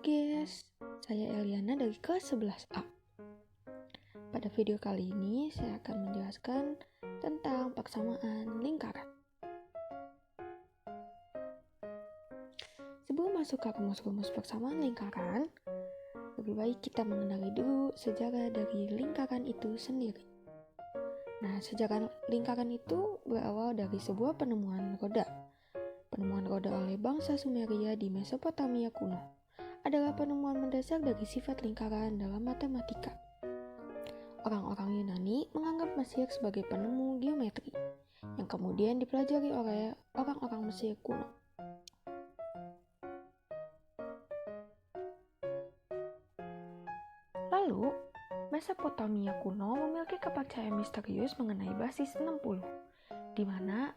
guys, saya Eliana dari kelas 11A. Pada video kali ini saya akan menjelaskan tentang persamaan lingkaran. Sebelum masuk ke rumus-rumus persamaan lingkaran, lebih baik kita mengenali dulu sejarah dari lingkaran itu sendiri. Nah, sejarah lingkaran itu berawal dari sebuah penemuan roda. Penemuan roda oleh bangsa Sumeria di Mesopotamia kuno adalah penemuan mendasar dari sifat lingkaran dalam matematika. Orang-orang Yunani menganggap Mesir sebagai penemu geometri, yang kemudian dipelajari oleh orang-orang Mesir kuno. Lalu, Mesopotamia kuno memiliki kepercayaan misterius mengenai basis 60, di mana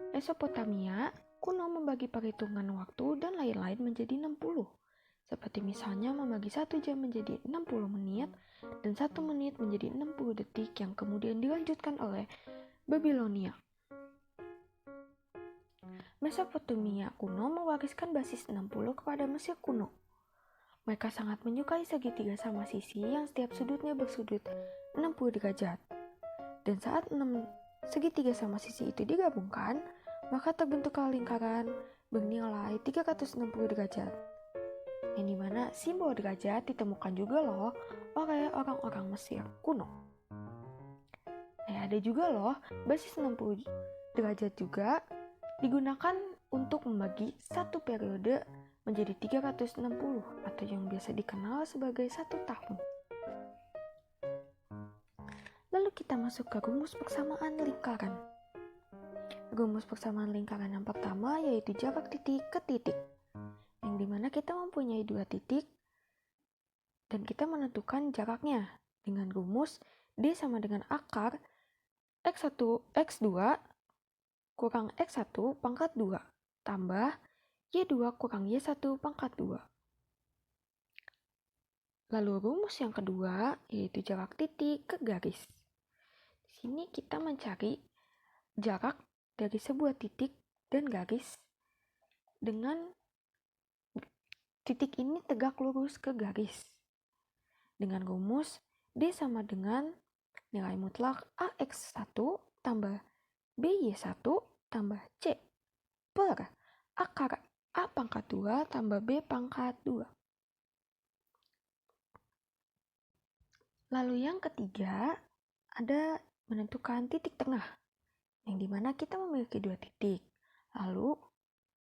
Mesopotamia kuno membagi perhitungan waktu dan lain-lain menjadi 60. Seperti misalnya membagi 1 jam menjadi 60 menit dan 1 menit menjadi 60 detik yang kemudian dilanjutkan oleh Babilonia. Mesopotamia kuno mewariskan basis 60 kepada Mesir kuno. Mereka sangat menyukai segitiga sama sisi yang setiap sudutnya bersudut 60 derajat. Dan saat 6 segitiga sama sisi itu digabungkan, maka terbentuklah lingkaran bernilai 360 derajat. Yang dimana simbol derajat ditemukan juga loh oleh orang-orang Mesir kuno. Ada juga loh basis 60 derajat juga digunakan untuk membagi satu periode menjadi 360 atau yang biasa dikenal sebagai 1 tahun. Lalu kita masuk ke rumus persamaan lingkaran. Rumus persamaan lingkaran yang pertama yaitu jarak titik ke titik, yang dimana kita mempunyai 2 titik dan kita menentukan jaraknya dengan rumus D sama dengan akar X1 X2 kurang X1 pangkat 2 tambah Y2 kurang Y1 pangkat 2. Lalu rumus yang kedua yaitu jarak titik ke garis. Di sini kita mencari jarak dari sebuah titik dan garis dengan titik ini tegak lurus ke garis. Dengan rumus D sama dengan nilai mutlak AX1 tambah BY1 tambah C per akar A pangkat 2 tambah B pangkat 2. Lalu yang ketiga ada menentukan titik tengah, yang dimana kita memiliki 2 titik. Lalu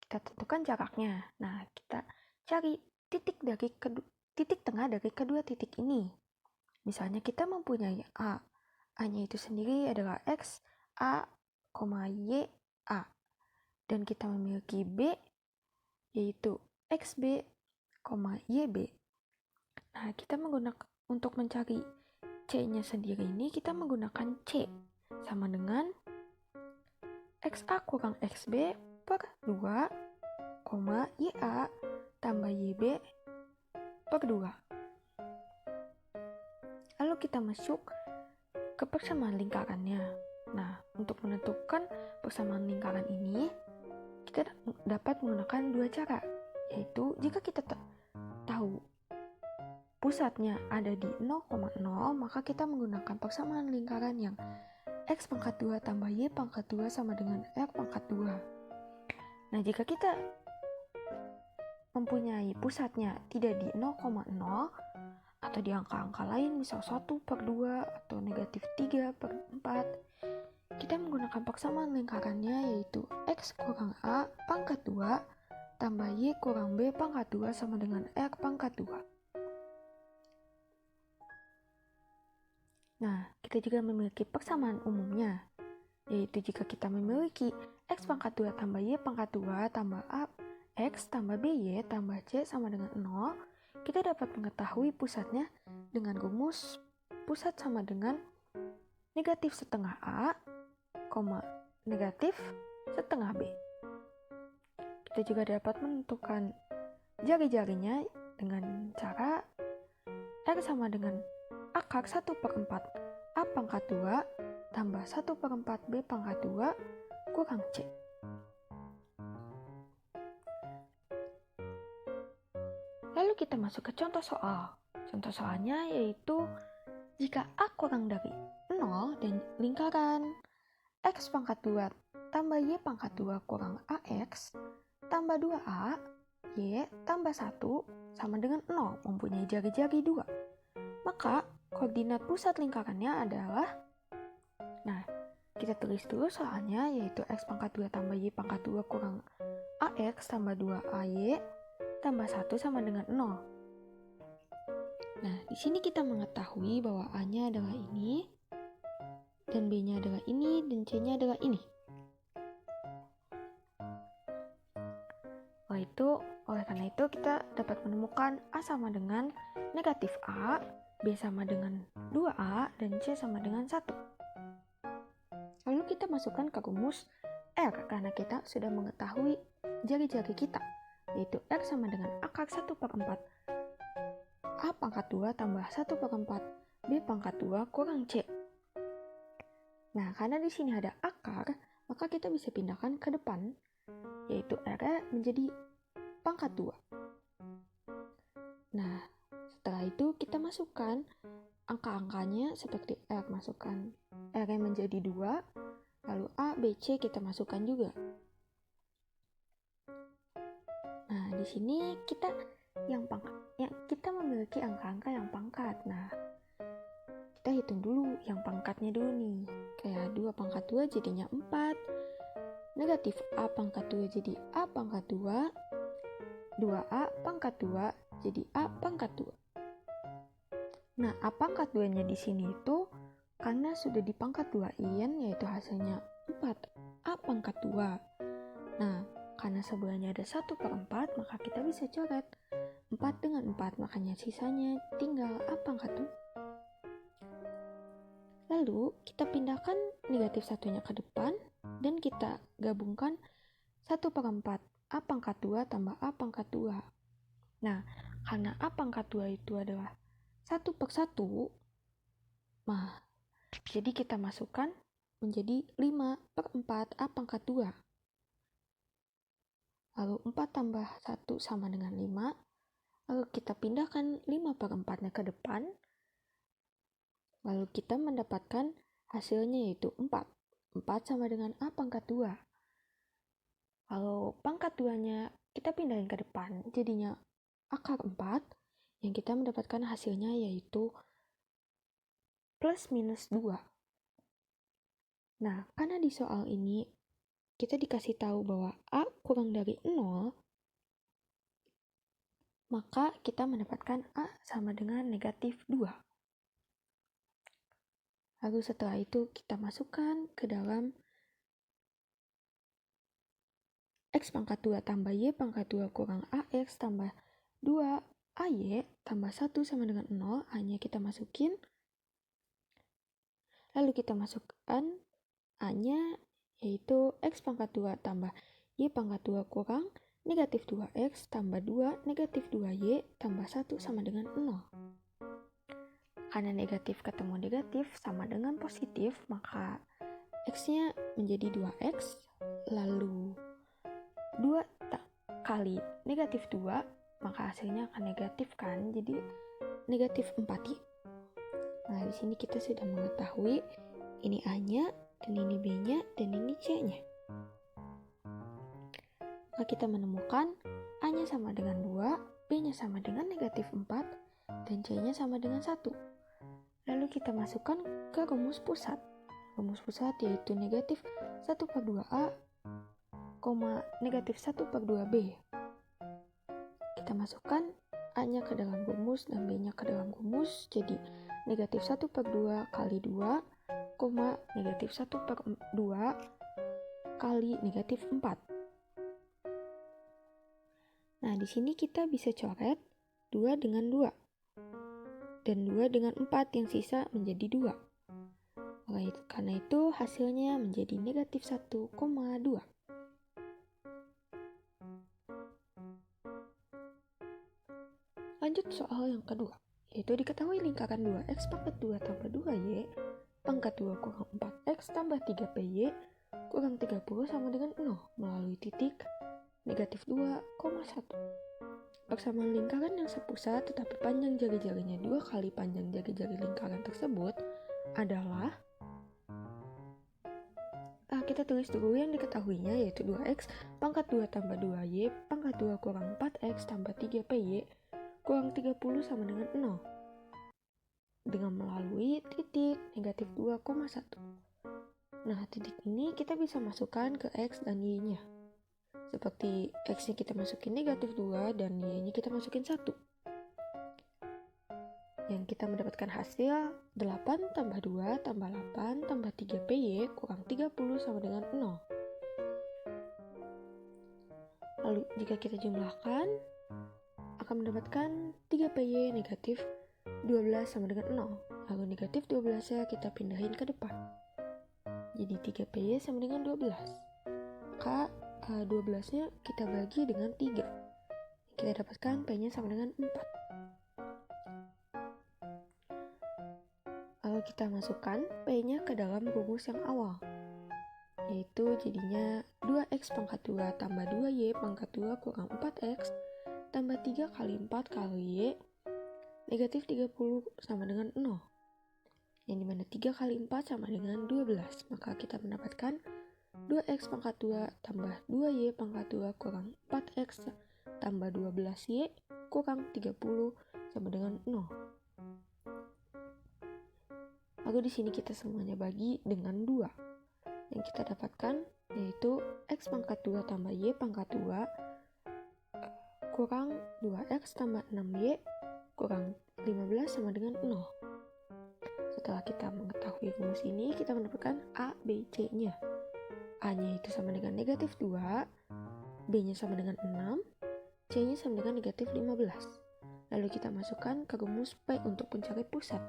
kita tentukan jaraknya. Nah, kita cari titik tengah dari kedua titik ini. Misalnya kita mempunyai A. A-nya itu sendiri adalah X, A, Y, A. Dan kita memiliki B, yaitu XB, YB. Nah, kita menggunakan untuk mencari C-nya sendiri ini, kita menggunakan C sama dengan XA kurang XB per 2, YA tambah YB per 2. Lalu kita masuk ke persamaan lingkarannya. Nah, untuk menentukan persamaan lingkaran ini, kita dapat menggunakan 2 cara, yaitu jika kita tahu pusatnya ada di 0,0, maka kita menggunakan persamaan lingkaran yang X pangkat 2 tambah Y pangkat 2 sama dengan R pangkat 2. Nah, jika kita mempunyai pusatnya tidak di 0,0 atau di angka-angka lain, misal 1 per 2 atau negatif 3 per 4, kita menggunakan persamaan lingkarannya yaitu X kurang A pangkat 2 tambah Y kurang B pangkat 2 sama dengan R pangkat 2. Nah, kita juga memiliki persamaan umumnya, yaitu jika kita memiliki X pangkat 2 tambah Y pangkat 2 tambah A X tambah BY tambah C sama dengan 0, kita dapat mengetahui pusatnya dengan rumus pusat sama dengan negatif setengah A, negatif setengah B. Kita juga dapat menentukan jari-jarinya dengan cara R sama dengan akar 1 per 4 A pangkat 2 tambah 1 per 4 B pangkat 2 kurang C. Lalu kita masuk ke contoh soal. Contoh soalnya yaitu jika A kurang dari 0 dan lingkaran X pangkat 2 tambah Y pangkat 2 kurang AX tambah 2A, Y tambah 1 sama dengan 0 mempunyai jari-jari 2. Maka koordinat pusat lingkarannya adalah, nah kita tulis dulu soalnya yaitu X pangkat 2 tambah Y pangkat 2 kurang AX tambah 2AY tambah 1 sama dengan 0. Nah, di sini kita mengetahui bahwa A-nya adalah ini, dan B-nya adalah ini, dan C-nya adalah ini. Oleh karena itu kita dapat menemukan A sama dengan negatif A, B sama dengan 2A, dan C sama dengan 1. Lalu kita masukkan ke rumus R, karena kita sudah mengetahui jari-jari kita, yaitu R sama dengan akar 1/4 A pangkat 2 tambah 1/4 B pangkat 2 kurang C. Nah, karena di sini ada akar, maka kita bisa pindahkan ke depan, yaitu R menjadi pangkat 2. Nah, setelah itu kita masukkan angka-angkanya seperti R, masukkan R menjadi 2, lalu A, B, C kita masukkan juga. Nah, di sini kita kita memiliki angka-angka yang pangkat. Nah, kita hitung dulu yang pangkatnya dulu nih. Kayak 2 pangkat 2 jadinya 4. Negatif A pangkat 2 jadi A pangkat 2. 2A pangkat 2 jadi A pangkat 2. Nah, A pangkat 2-nya di sini itu karena sudah dipangkat 2-in, yaitu hasilnya 4A pangkat 2. Nah, karena sebelahnya ada 1/4, maka kita bisa coret 4 dengan 4, makanya sisanya tinggal A pangkat 2. Lalu kita pindahkan negatif satunya ke depan dan kita gabungkan 1/4 A pangkat 2 tambah A pangkat 2. Nah, karena A pangkat 2 itu adalah 1/1, nah, jadi kita masukkan menjadi 5/4 A pangkat 2. Lalu 4 tambah 1 sama dengan 5. Lalu kita pindahkan 5/4-nya ke depan. Lalu kita mendapatkan hasilnya yaitu 4. 4 sama dengan A pangkat 2. Lalu pangkat 2-nya kita pindahin ke depan, jadinya akar 4. Yang kita mendapatkan hasilnya yaitu plus minus 2. Nah, karena di soal ini kita dikasih tahu bahwa A kurang dari 0, maka kita mendapatkan A sama dengan negatif 2. Lalu setelah itu kita masukkan ke dalam X pangkat 2 tambah Y pangkat 2 kurang AX tambah 2AY tambah 1 sama dengan 0. A-nya kita masukin. Lalu kita masukkan A-nya yaitu X pangkat 2 tambah Y pangkat 2 kurang negatif 2X tambah 2 negatif 2Y tambah 1 sama dengan 0. Karena negatif ketemu negatif sama dengan positif, maka X-nya menjadi 2X, lalu 2 kali negatif 2, maka hasilnya akan negatif kan, jadi negatif 4Y. Nah, di sini kita sudah mengetahui ini A-nya, dan ini B-nya, dan ini C-nya. Maka kita menemukan A-nya sama dengan 2, B-nya sama dengan negatif 4, dan C-nya sama dengan 1. Lalu kita masukkan ke rumus pusat. Rumus pusat yaitu negatif 1/2A, negatif 1/2B. Kita masukkan A-nya ke dalam rumus dan B-nya ke dalam rumus, jadi negatif 1/2 kali 2, negatif 1/2 kali negatif 4. Nah, di sini kita bisa coret 2 dengan 2. Dan 2 dengan 4 yang sisa menjadi 2. Karena itu hasilnya menjadi negatif 1,2. Lanjut soal yang kedua, yaitu diketahui lingkaran 2x pangkat 2 tambah 2y pangkat 2 kurang 4x tambah 3py kurang 30 sama dengan 0 melalui titik negatif 2,1. Persamaan lingkaran yang sepusat tetapi panjang jari-jarinya 2 kali panjang jari-jari lingkaran tersebut adalah, kita tulis dulu yang diketahuinya, yaitu 2x pangkat 2 tambah 2y pangkat 2 kurang 4x tambah 3py kurang 30 sama dengan 0 dengan melalui titik negatif 2,1. Nah, titik ini kita bisa masukkan ke x dan y-nya. Seperti x-nya kita masukin negatif 2 dan y-nya kita masukin 1. Yang kita mendapatkan hasil 8 tambah 2 tambah 8 tambah 3py kurang 30 sama dengan 0. Lalu jika kita jumlahkan, akan mendapatkan 3py negatif 12 sama dengan 0. Lalu negatif 12-nya kita pindahin ke depan. Jadi 3py sama dengan 12. Maka 12-nya kita bagi dengan 3. Kita dapatkan p-nya sama dengan 4. Lalu kita masukkan p-nya ke dalam rumus yang awal, yaitu jadinya 2x pangkat 2 tambah 2y pangkat 2 kurang 4x tambah 3 kali 4 kali y negatif 30 sama dengan 0. Yang dimana 3 kali 4 sama dengan 12. Maka kita mendapatkan 2x pangkat 2 tambah 2y pangkat 2 kurang 4x tambah 12y kurang 30 sama dengan 0. Lalu di sini kita semuanya bagi dengan 2. Yang kita dapatkan yaitu x pangkat 2 tambah y pangkat 2 kurang 2x tambah 6y kurang 15 sama dengan 0. Setelah kita mengetahui rumus ini, kita mendapatkan A, B, C-nya. A-nya itu sama dengan negatif 2, B-nya sama dengan 6, C-nya sama dengan negatif 15. Lalu kita masukkan ke rumus P untuk mencari pusat.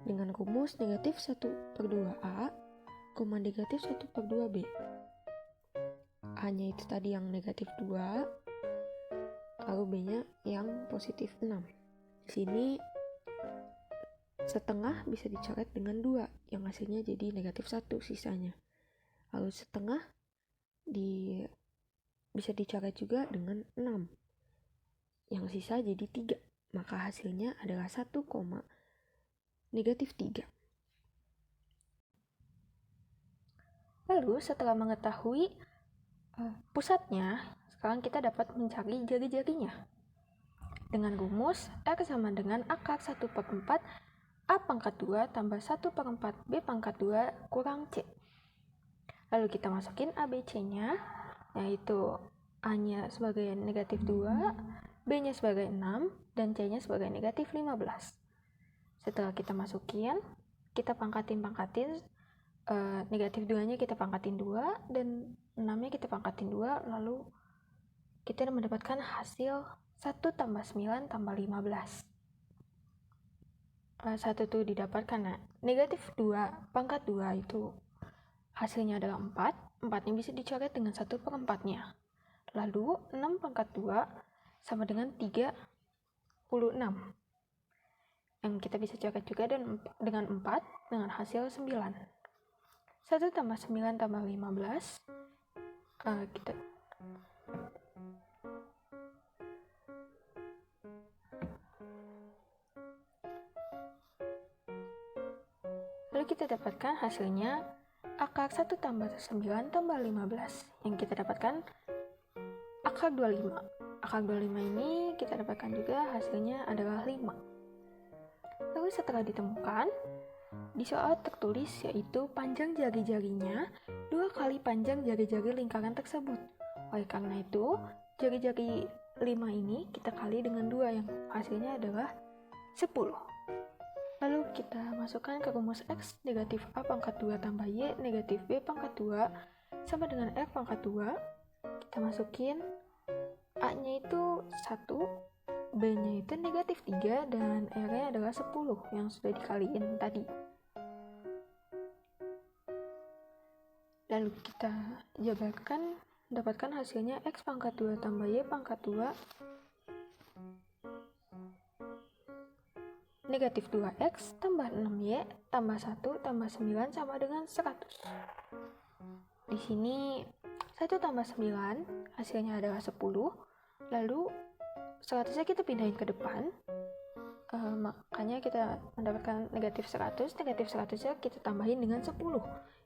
Dengan rumus negatif 1/2A, negatif 1/2B. A-nya itu tadi yang negatif 2, lalu B-nya yang positif 6. Di sini setengah bisa dicoret dengan 2, yang hasilnya jadi negatif 1 sisanya. Lalu setengah bisa dicoret juga dengan 6, yang sisa jadi 3. Maka hasilnya adalah 1, negatif 3. Lalu setelah mengetahui pusatnya, sekarang kita dapat mencari jari-jarinya. Dengan rumus R sama dengan akar 1/4 A pangkat 2 tambah 1/4 B pangkat 2 kurang C. Lalu kita masukin A, B, C-nya, yaitu A-nya sebagai negatif 2, B-nya sebagai 6, dan C-nya sebagai negatif 15. Setelah kita masukin, kita pangkatin, negatif 2-nya kita pangkatin 2, dan 6-nya kita pangkatin 2, lalu kita mendapatkan hasil 1 tambah 9 tambah 15. 1 itu didapatkan, negatif 2 pangkat 2 itu hasilnya adalah 4, 4-nya bisa dicoret dengan 1/4-nya. Lalu 6 pangkat 2 sama dengan 36. Yang kita bisa coret juga dengan 4 dengan hasil 9. 1 tambah 9 tambah 15. Lalu kita dapatkan hasilnya akar 1 tambah 9 tambah 15. Yang kita dapatkan akar 25. Akar 25 ini kita dapatkan juga hasilnya adalah 5. Lalu setelah ditemukan, di soal tertulis yaitu panjang jari-jarinya 2 kali panjang jari-jari lingkaran tersebut. Oleh karena itu, jari-jari 5 ini kita kali dengan 2 yang hasilnya adalah 10. Lalu kita masukkan ke rumus X negatif A pangkat 2 tambah Y negatif B pangkat 2 sama dengan R pangkat 2. Kita masukin A-nya itu 1, B-nya itu negatif 3, dan R-nya adalah 10 yang sudah dikaliin tadi. Lalu kita jabarkan, dapatkan hasilnya X pangkat 2 tambah Y pangkat 2 negatif 2x tambah 6y tambah 1 tambah 9 sama dengan 100. Di sini 1 tambah 9 hasilnya adalah 10. Lalu 100-nya kita pindahin ke depan. Makanya kita mendapatkan negatif 100. Negatif 100-nya kita tambahin dengan 10,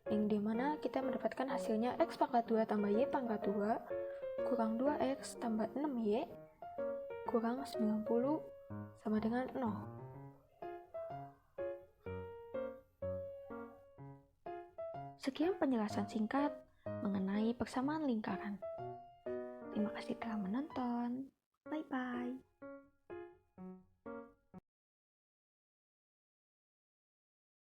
yang dimana kita mendapatkan hasilnya X pangkat 2 tambah Y pangkat 2 kurang 2X tambah 6Y kurang 90 sama dengan 0. Sekian penjelasan singkat mengenai persamaan lingkaran. Terima kasih telah menonton. Bye-bye.